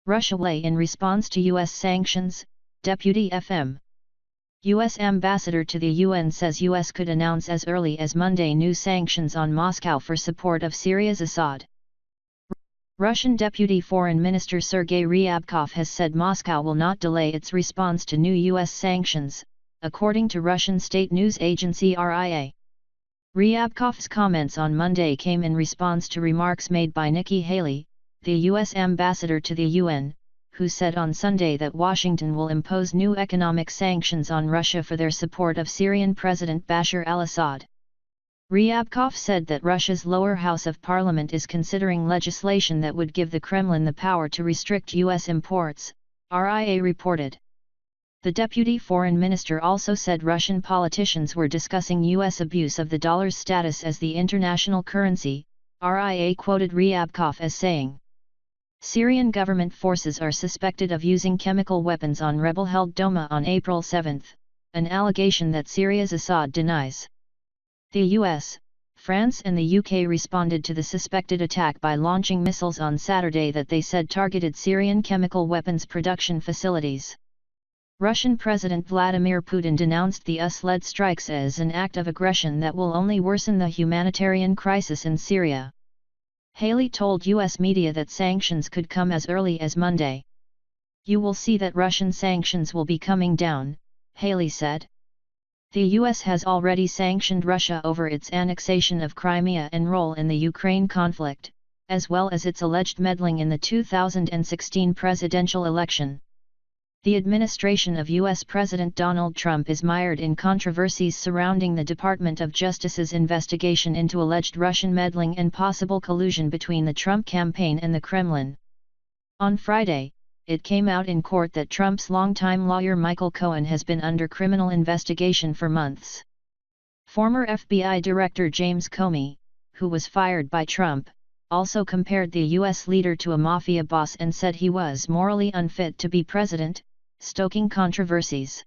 Russia weigh in response to U.S. sanctions, Deputy FM. U.S. Ambassador to the UN says U.S. could announce as early as Monday new sanctions on Moscow for support of Syria's Assad. Russian Deputy Foreign Minister Sergei Ryabkov has said Moscow will not delay its response to new U.S. sanctions, according to Russian state news agency RIA. Ryabkov's comments on Monday came in response to remarks made by Nikki Haley, the U.S. ambassador to the UN, who said on Sunday that Washington will impose new economic sanctions on Russia for their support of Syrian President Bashar al-Assad. Ryabkov said that Russia's lower house of parliament is considering legislation that would give the Kremlin the power to restrict U.S. imports, RIA reported. The deputy foreign minister also said Russian politicians were discussing U.S. abuse of the dollar's status as the international currency. RIA quoted Ryabkov as saying, Syrian government forces are suspected of using chemical weapons on rebel-held Douma on April 7, an allegation that Syria's Assad denies. The US, France and the UK responded to the suspected attack by launching missiles on Saturday that they said targeted Syrian chemical weapons production facilities. Russian President Vladimir Putin denounced the US-led strikes as an act of aggression that will only worsen the humanitarian crisis in Syria. Haley told US media that sanctions could come as early as Monday. You will see that Russian sanctions will be coming down, Haley said. The US has already sanctioned Russia over its annexation of Crimea and role in the Ukraine conflict, as well as its alleged meddling in the 2016 presidential election. The administration of U.S. President Donald Trump is mired in controversies surrounding the Department of Justice's investigation into alleged Russian meddling and possible collusion between the Trump campaign and the Kremlin. On Friday, it came out in court that Trump's longtime lawyer Michael Cohen has been under criminal investigation for months. Former FBI Director James Comey, who was fired by Trump, also compared the U.S. leader to a mafia boss and said he was morally unfit to be president, stoking controversies.